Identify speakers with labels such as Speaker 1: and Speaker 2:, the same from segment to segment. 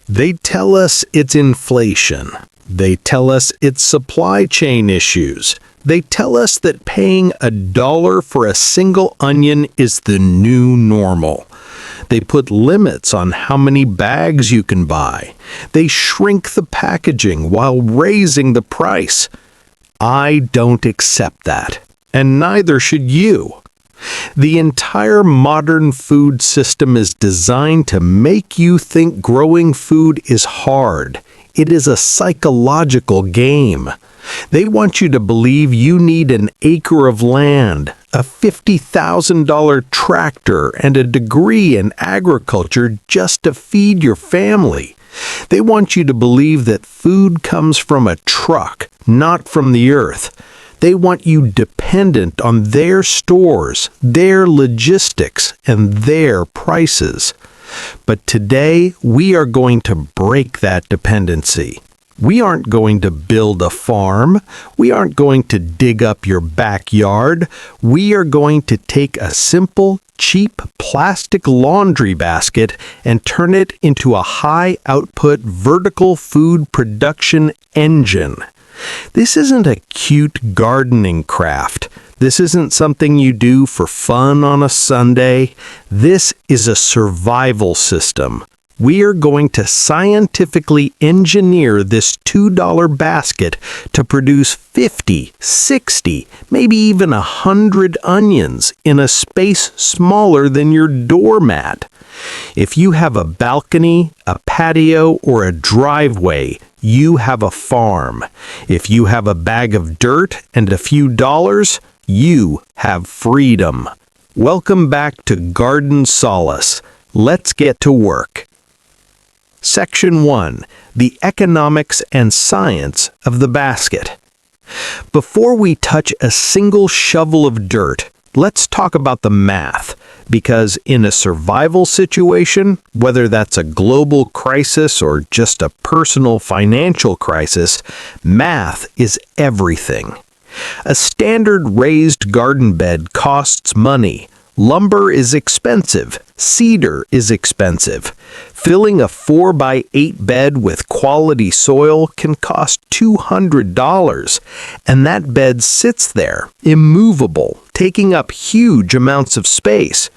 Speaker 1: They tell us it's inflation. They tell us it's supply chain issues. They tell us that paying $1 for a single onion is the new normal. They put limits on how many bags you can buy. They shrink the packaging while raising the price. I don't accept that, and neither should you. The entire modern food system is designed to make you think growing food is hard. It is a psychological game. They want you to believe you need an acre of land, a $50,000 tractor, and a degree in agriculture just to feed your family. They want you to believe that food comes from a truck, not from the earth. They want you dependent on their stores, their logistics, and their prices. But today, we are going to break that dependency. We aren't going to build a farm. We aren't going to dig up your backyard. We are going to take a simple, cheap plastic laundry basket and turn it into a high-output vertical food production engine. This isn't a cute gardening craft. This isn't something you do for fun on a Sunday. This is a survival system. We are going to scientifically engineer this $2 basket to produce 50, 60, maybe even 100 onions in a space smaller than your doormat. If you have a balcony, a patio, or a driveway, you have a farm. If you have a bag of dirt and a few dollars, you have freedom. Welcome back to Garden Solace. Let's get to work. Section 1. The Economics and Science of the Basket. Before we touch a single shovel of dirt, let's talk about the math, because in a survival situation, whether that's a global crisis or just a personal financial crisis, math is everything. A standard raised garden bed costs money. Lumber is expensive. Cedar is expensive. Filling a 4x8 bed with quality soil can cost $200, and that bed sits there, immovable, taking up huge amounts of space.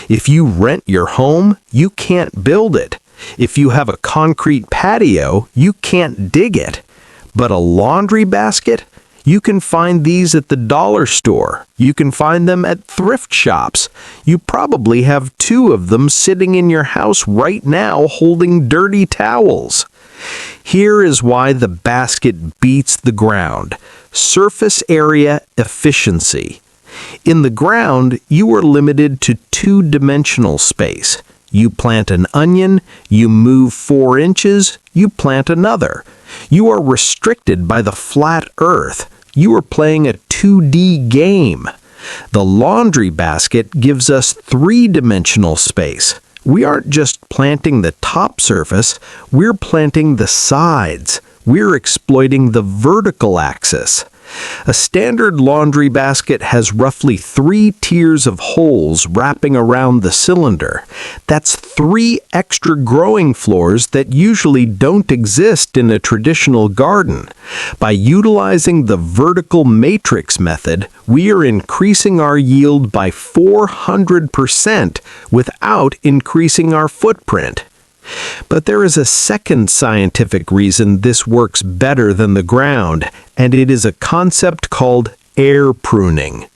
Speaker 1: If you rent your home, you can't build it. If you have a concrete patio, you can't dig it. But a laundry basket? You can find these at the dollar store. You can find them at thrift shops. You probably have 2 of them sitting in your house right now holding dirty towels. Here is why the basket beats the ground. Surface area efficiency. In the ground, you are limited to 2-dimensional space. You plant an onion, you move 4 inches, you plant another. You are restricted by the flat earth. You are playing a 2D game. The laundry basket gives us 3-dimensional space. We aren't just planting the top surface, we're planting the sides. We're exploiting the vertical axis. A standard laundry basket has roughly 3 tiers of holes wrapping around the cylinder. That's 3 extra growing floors that usually don't exist in a traditional garden. By utilizing the vertical matrix method, we are increasing our yield by 400% without increasing our footprint. But there is a second scientific reason this works better than the ground, and it is a concept called air pruning.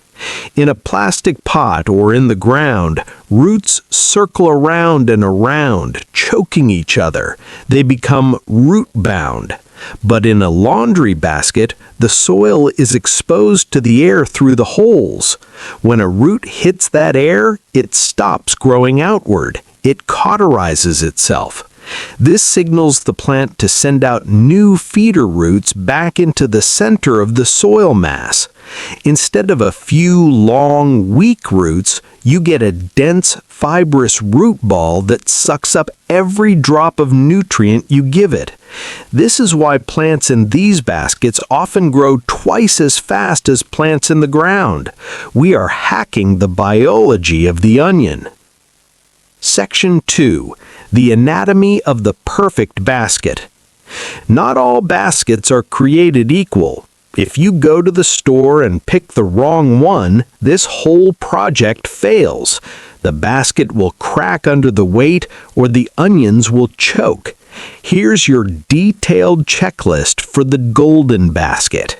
Speaker 1: In a plastic pot or in the ground, roots circle around and around, choking each other. They become root-bound. But in a laundry basket, the soil is exposed to the air through the holes. When a root hits that air, it stops growing outward. It cauterizes itself. This signals the plant to send out new feeder roots back into the center of the soil mass. Instead of a few long, weak roots, you get a dense, fibrous root ball that sucks up every drop of nutrient you give it. This is why plants in these baskets often grow twice as fast as plants in the ground. We are hacking the biology of the onion. Section 2. The anatomy of the perfect basket. Not all baskets are created equal. If you go to the store and pick the wrong one, this whole project fails. The basket will crack under the weight or the onions will choke. Here's your detailed checklist for the golden basket.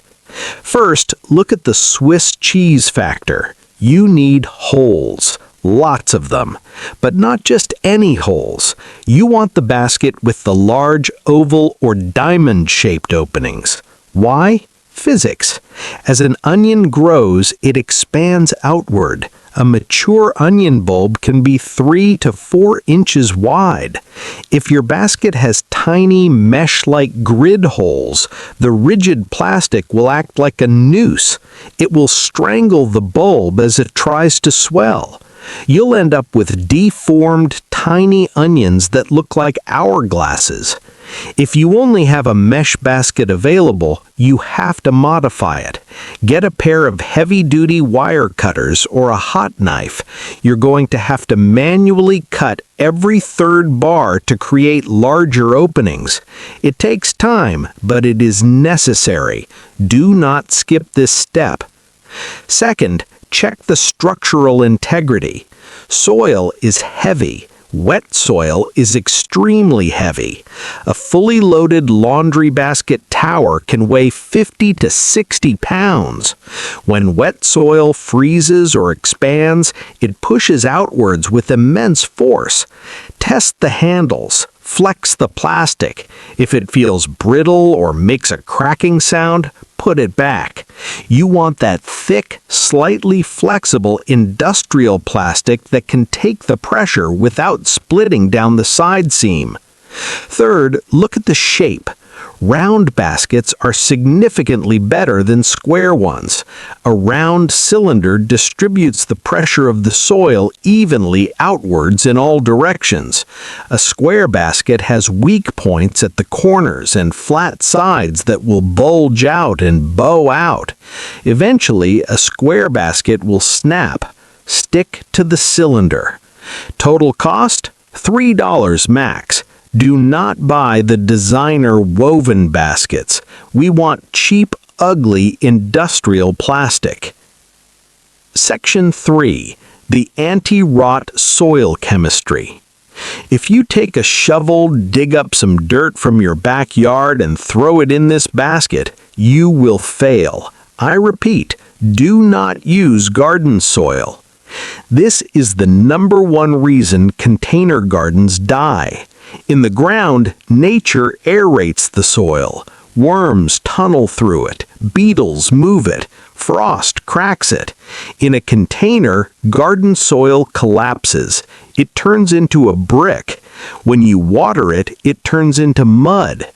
Speaker 1: First, look at the Swiss cheese factor. You need holes. Lots of them. But not just any holes. You want the basket with the large oval or diamond-shaped openings. Why? Physics. As an onion grows, it expands outward. A mature onion bulb can be 3 to 4 inches wide. If your basket has tiny mesh-like grid holes, the rigid plastic will act like a noose. It will strangle the bulb as it tries to swell. You'll end up with deformed, tiny onions that look like hourglasses. If you only have a mesh basket available, you have to modify it. Get a pair of heavy-duty wire cutters or a hot knife. You're going to have to manually cut every third bar to create larger openings. It takes time, but it is necessary. Do not skip this step. Second, check the structural integrity. Soil is heavy. Wet soil is extremely heavy. A fully loaded laundry basket tower can weigh 50 to 60 pounds. When wet soil freezes or expands, it pushes outwards with immense force. Test the handles. Flex the plastic. If it feels brittle or makes a cracking sound, put it back. You want that thick, slightly flexible industrial plastic that can take the pressure without splitting down the side seam. Third, look at the shape. Round baskets are significantly better than square ones. A round cylinder distributes the pressure of the soil evenly outwards in all directions. A square basket has weak points at the corners and flat sides that will bulge out and bow out. Eventually, a square basket will snap. Stick to the cylinder. Total cost? $3 max. Do not buy the designer woven baskets. We want cheap, ugly, industrial plastic. Section 3. The anti-rot soil chemistry. If you take a shovel, dig up some dirt from your backyard and throw it in this basket, you will fail. I repeat, do not use garden soil. This is the #1 reason container gardens die. In the ground, nature aerates the soil. Worms tunnel through it. Beetles move it. Frost cracks it. In a container, garden soil collapses. It turns into a brick. When you water it, it turns into mud.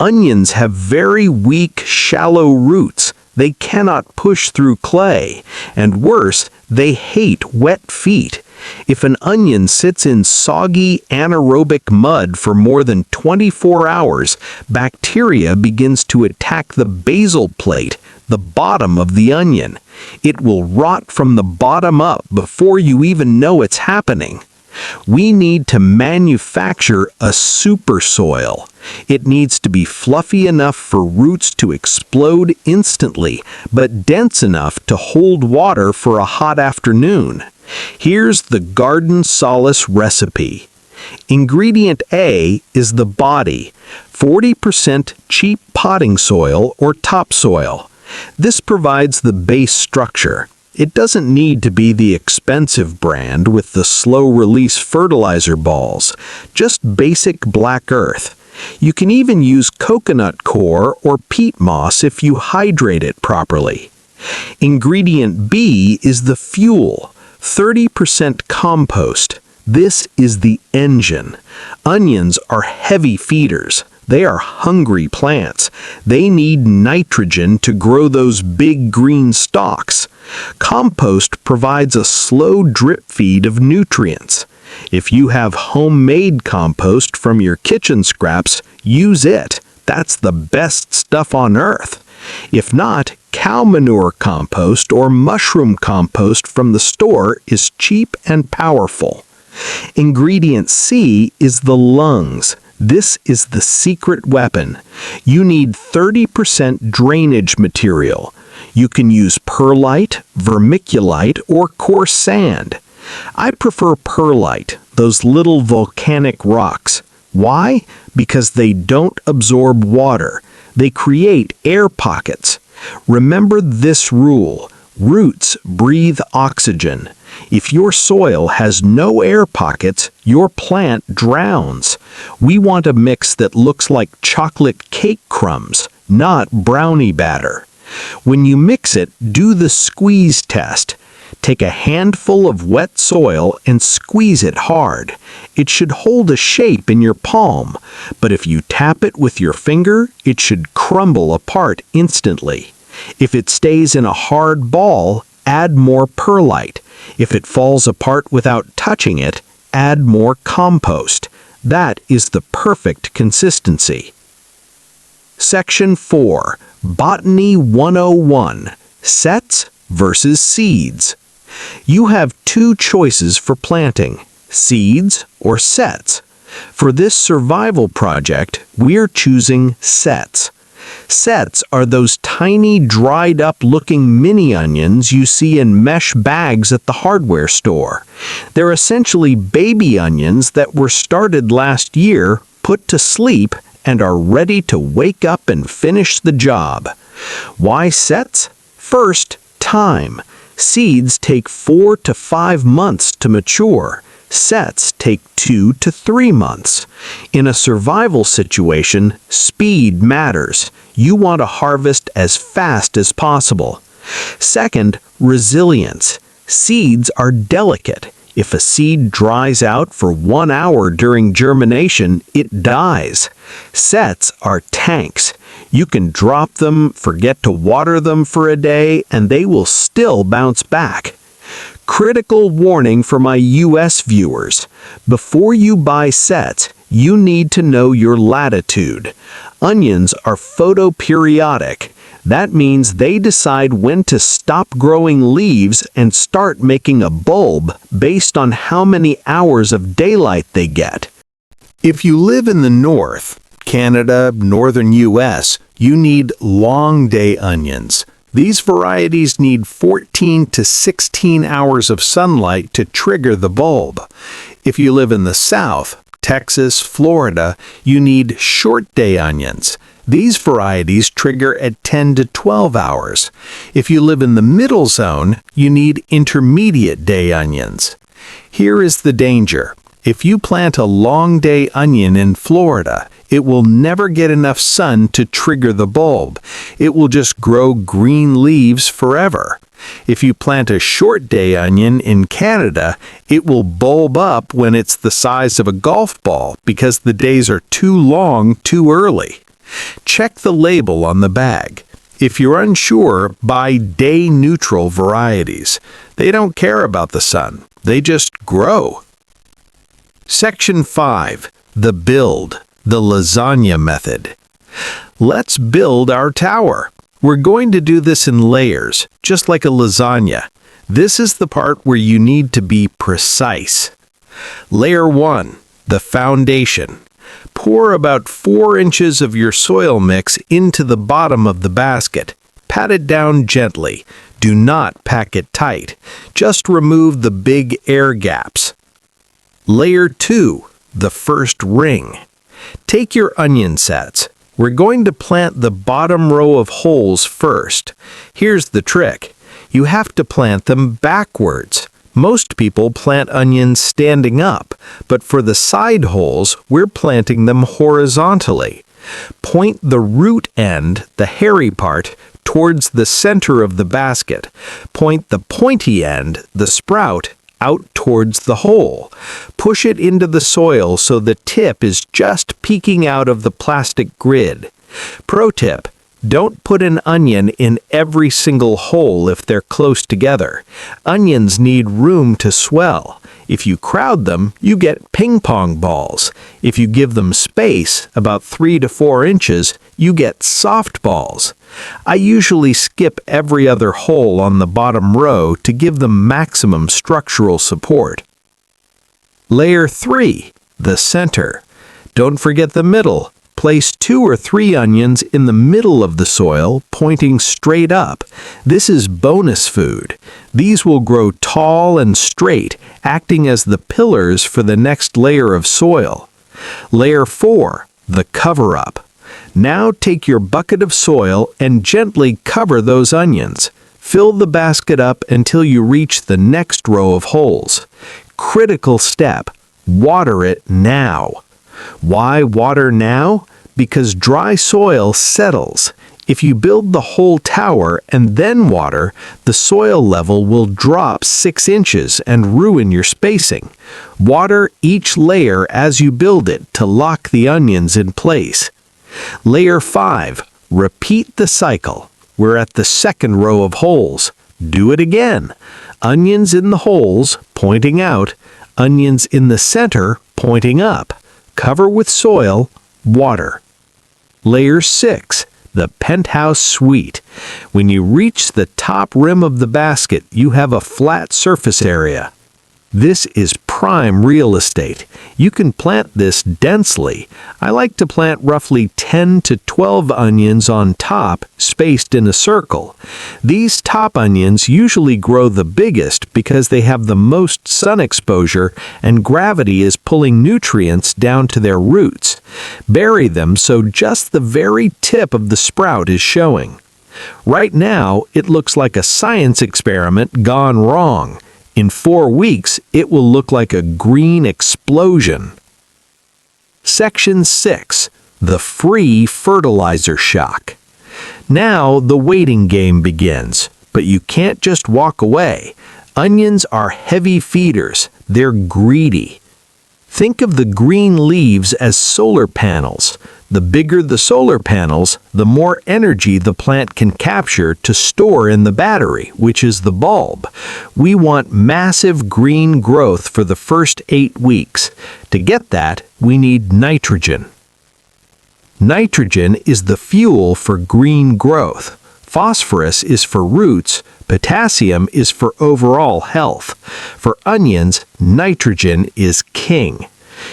Speaker 1: Onions have very weak, shallow roots. They cannot push through clay. And worse, they hate wet feet. If an onion sits in soggy, anaerobic mud for more than 24 hours, bacteria begins to attack the basal plate, the bottom of the onion. It will rot from the bottom up before you even know it's happening. We need to manufacture a super soil. It needs to be fluffy enough for roots to explode instantly, but dense enough to hold water for a hot afternoon. Here's the Garden Solace recipe. Ingredient A is the body, 40% cheap potting soil or topsoil. This provides the base structure. It doesn't need to be the expensive brand with the slow-release fertilizer balls, just basic black earth. You can even use coconut coir or peat moss if you hydrate it properly. Ingredient B is the fuel, 30% compost. This is the engine. Onions are heavy feeders. They are hungry plants. They need nitrogen to grow those big green stalks. Compost provides a slow drip feed of nutrients. If you have homemade compost from your kitchen scraps, use it. That's the best stuff on earth. If not, cow manure compost or mushroom compost from the store is cheap and powerful. Ingredient C is the lungs. This is the secret weapon. You need 30% drainage material. You can use perlite, vermiculite, or coarse sand. I prefer perlite, those little volcanic rocks. Why? Because they don't absorb water. They create air pockets. Remember this rule. Roots breathe oxygen. If your soil has no air pockets, your plant drowns. We want a mix that looks like chocolate cake crumbs, not brownie batter. When you mix it, do the squeeze test. Take a handful of wet soil and squeeze it hard. It should hold a shape in your palm, but if you tap it with your finger, it should crumble apart instantly. If it stays in a hard ball, add more perlite. If it falls apart without touching it, add more compost. That is the perfect consistency. Section 4. Botany 101. Sets versus seeds. You have two choices for planting, seeds or sets. For this survival project, we're choosing sets. Sets are those tiny, dried-up looking mini onions you see in mesh bags at the hardware store. They're essentially baby onions that were started last year, put to sleep, and are ready to wake up and finish the job. Why sets? First, time. Seeds take 4 to 5 months to mature. Sets take 2 to 3 months. In a survival situation, speed matters. You want to harvest as fast as possible. Second, resilience. Seeds are delicate. If a seed dries out for 1 hour during germination, it dies. Sets are tanks. You can drop them, forget to water them for a day, and they will still bounce back. Critical warning for my US viewers. Before you buy sets, you need to know your latitude. Onions are photoperiodic. That means they decide when to stop growing leaves and start making a bulb based on how many hours of daylight they get. If you live in the north, Canada, northern US, you need long day onions. These varieties need 14 to 16 hours of sunlight to trigger the bulb. If you live in the south, Texas, Florida, you need short day onions. These varieties trigger at 10 to 12 hours. If you live in the middle zone, you need intermediate day onions. Here is the danger. If you plant a long day onion in Florida, it will never get enough sun to trigger the bulb. It will just grow green leaves forever. If you plant a short day onion in Canada, it will bulb up when it's the size of a golf ball because the days are too long too early. Check the label on the bag. If you're unsure, buy day-neutral varieties. They don't care about the sun. They just grow. Section 5. The build. The lasagna method. Let's build our tower. We're going to do this in layers, just like a lasagna. This is the part where you need to be precise. Layer 1. The foundation. Pour about 4 inches of your soil mix into the bottom of the basket. Pat it down gently. Do not pack it tight. Just remove the big air gaps. Layer 2. The first ring. Take your onion sets. We're going to plant the bottom row of holes first. Here's the trick. You have to plant them backwards. Most people plant onions standing up, but for the side holes, we're planting them horizontally. Point the root end, the hairy part, towards the center of the basket. Point the pointy end, the sprout, out towards the hole. Push it into the soil so the tip is just peeking out of the plastic grid. Pro tip: don't put an onion in every single hole if they're close together. Onions need room to swell. If you crowd them, you get ping pong balls. If you give them space, about 3 to 4 inches, you get softballs. I usually skip every other hole on the bottom row to give them maximum structural support. Layer 3, the center. Don't forget the middle. Place 2 or 3 onions in the middle of the soil, pointing straight up. This is bonus food. These will grow tall and straight, acting as the pillars for the next layer of soil. Layer 4, the cover-up. Now take your bucket of soil and gently cover those onions. Fill the basket up until you reach the next row of holes. Critical step, water it now. Why water now? Because dry soil settles. If you build the whole tower and then water, the soil level will drop 6 inches and ruin your spacing. Water each layer as you build it to lock the onions in place. Layer 5. Repeat the cycle. We're at the second row of holes. Do it again. Onions in the holes, pointing out. Onions in the center, pointing up. Cover with soil, water. Layer 6, the penthouse suite. When you reach the top rim of the basket, you have a flat surface area. This is prime real estate. You can plant this densely. I like to plant roughly 10 to 12 onions on top, spaced in a circle. These top onions usually grow the biggest because they have the most sun exposure and gravity is pulling nutrients down to their roots. Bury them so just the very tip of the sprout is showing. Right now, it looks like a science experiment gone wrong. In 4 weeks, it will look like a green explosion. Section 6. The free fertilizer shock. Now the waiting game begins, but you can't just walk away. Onions are heavy feeders. They're greedy. Think of the green leaves as solar panels. The bigger the solar panels, the more energy the plant can capture to store in the battery, which is the bulb. We want massive green growth for the first 8 weeks. To get that, we need nitrogen. Nitrogen is the fuel for green growth. Phosphorus is for roots. Potassium is for overall health. For onions, nitrogen is king.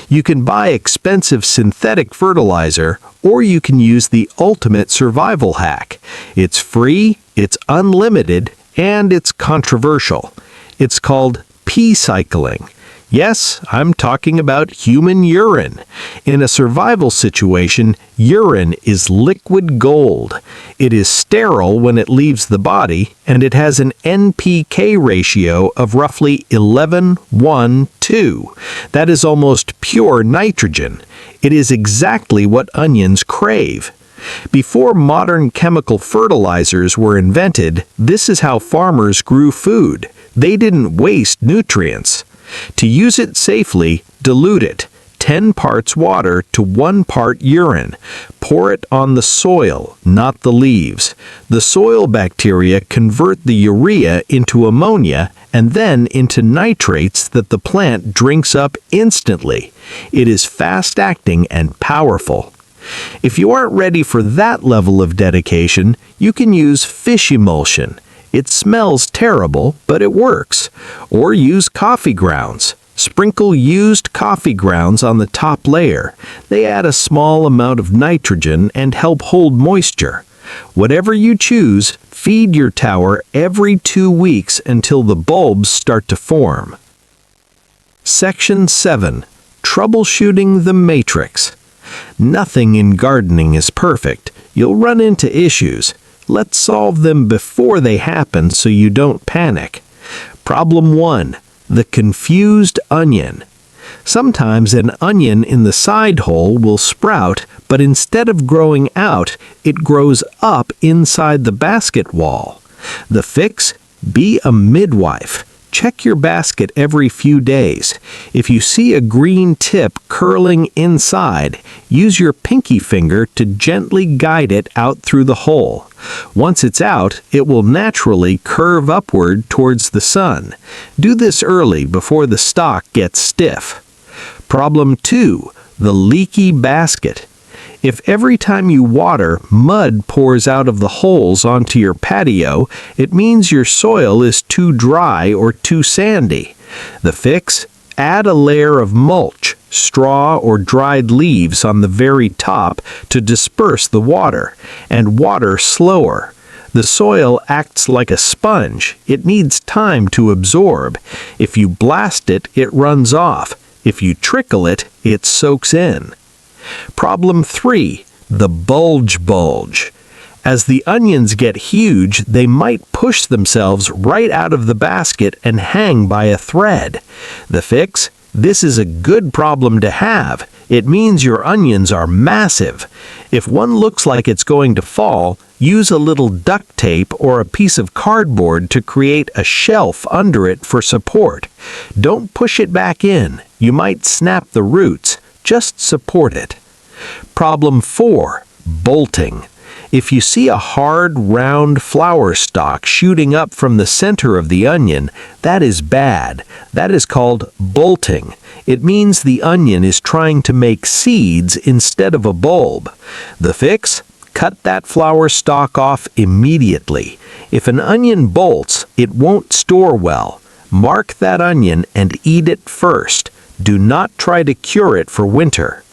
Speaker 1: You can buy expensive synthetic fertilizer, or you can use the ultimate survival hack. It's free, it's unlimited, and it's controversial. It's called pea cycling. Yes, I'm talking about human urine. In a survival situation, urine is liquid gold. It is sterile when it leaves the body, and it has an NPK ratio of roughly 11:1:2. That is almost pure nitrogen. It is exactly what onions crave. Before modern chemical fertilizers were invented, this is how farmers grew food. They didn't waste nutrients. To use it safely, dilute it. 10 parts water to 1 part urine. Pour it on the soil, not the leaves. The soil bacteria convert the urea into ammonia and then into nitrates that the plant drinks up instantly. It is fast-acting and powerful. If you aren't ready for that level of dedication, you can use fish emulsion. It smells terrible, but it works. Or use coffee grounds. Sprinkle used coffee grounds on the top layer. They add a small amount of nitrogen and help hold moisture. Whatever you choose, feed your tower every 2 weeks until the bulbs start to form. Section 7. Troubleshooting the matrix. Nothing in gardening is perfect. You'll run into issues. Let's solve them before they happen so you don't panic. Problem 1. The confused onion. Sometimes an onion in the side hole will sprout, but instead of growing out, it grows up inside the basket wall. The fix? Be a midwife. Check your basket every few days. If you see a green tip curling inside, use your pinky finger to gently guide it out through the hole. Once it's out, it will naturally curve upward towards the sun. Do this early before the stalk gets stiff. Problem 2. The leaky basket. If every time you water, mud pours out of the holes onto your patio, it means your soil is too dry or too sandy. The fix? Add a layer of mulch, straw or dried leaves on the very top to disperse the water, and water slower. The soil acts like a sponge. It needs time to absorb. If you blast it, it runs off. If you trickle it, it soaks in. Problem 3. The bulge. As the onions get huge, they might push themselves right out of the basket and hang by a thread. The fix? This is a good problem to have. It means your onions are massive. If one looks like it's going to fall, use a little duct tape or a piece of cardboard to create a shelf under it for support. Don't push it back in. You might snap the roots. Just support it. Problem 4. Bolting. If you see a hard, round flower stalk shooting up from the center of the onion, that is bad. That is called bolting. It means the onion is trying to make seeds instead of a bulb. The fix? Cut that flower stalk off immediately. If an onion bolts, it won't store well. Mark that onion and eat it first. Do not try to cure it for winter.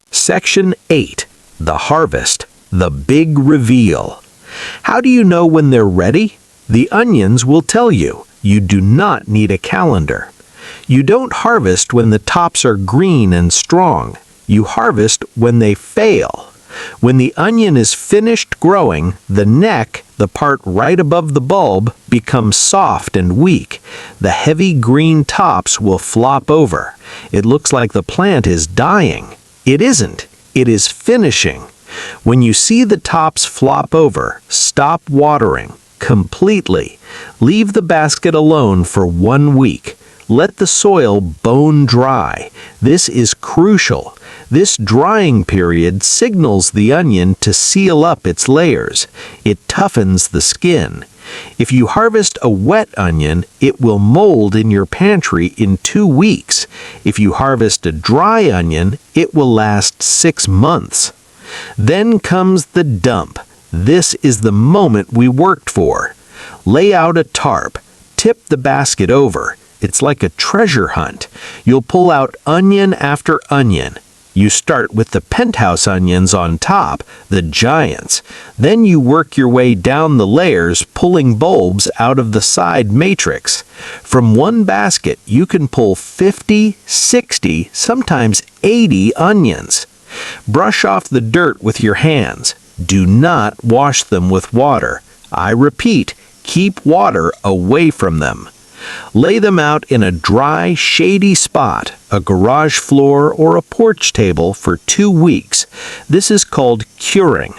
Speaker 1: Section 8. The harvest. The big reveal. How do you know when they're ready? The onions will tell you. You do not need a calendar. You don't harvest when the tops are green and strong. You harvest when they fail. When the onion is finished growing, the neck, the part right above the bulb, becomes soft and weak. The heavy green tops will flop over. It looks like the plant is dying. It isn't. It is finishing. When you see the tops flop over, stop watering completely. Leave the basket alone for 1 week. Let the soil bone dry. This is crucial. This drying period signals the onion to seal up its layers. It toughens the skin. If you harvest a wet onion, it will mold in your pantry in 2 weeks. If you harvest a dry onion, it will last 6 months. Then comes the dump. This is the moment we worked for. Lay out a tarp. Tip the basket over. It's like a treasure hunt. You'll pull out onion after onion. You start with the penthouse onions on top, the giants. Then you work your way down the layers, pulling bulbs out of the side matrix. From one basket, you can pull 50, 60, sometimes 80 onions. Brush off the dirt with your hands. Do not wash them with water. I repeat, keep water away from them. Lay them out in a dry, shady spot, a garage floor or a porch table for 2 weeks. This is called curing.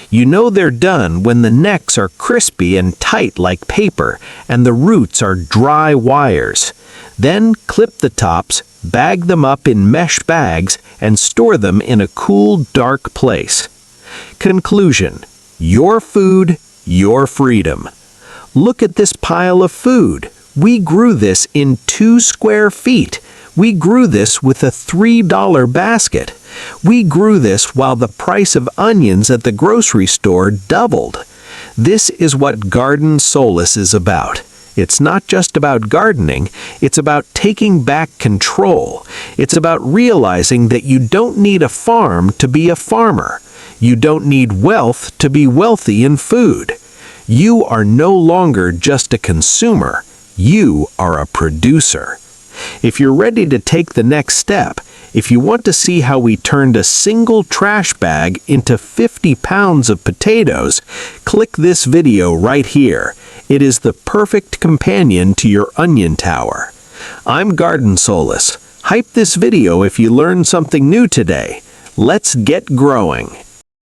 Speaker 1: You know they're done when the necks are crispy and tight like paper and the roots are dry wires. Then clip the tops, bag them up in mesh bags, and store them in a cool, dark place. Conclusion. Your food, your freedom. Look at this pile of food. We grew this in 2 square feet. We grew this with a $3 basket. We grew this while the price of onions at the grocery store doubled. This is what Garden Solace is about. It's not just about gardening, it's about taking back control. It's about realizing that you don't need a farm to be a farmer. You don't need wealth to be wealthy in food. You are no longer just a consumer. You are a producer. If you're ready to take the next step, if you want to see how we turned a single trash bag into 50 pounds of potatoes, click this video right here. It is the perfect companion to your onion tower. I'm Garden Solace. Hype this video if you learned something new today. Let's get growing.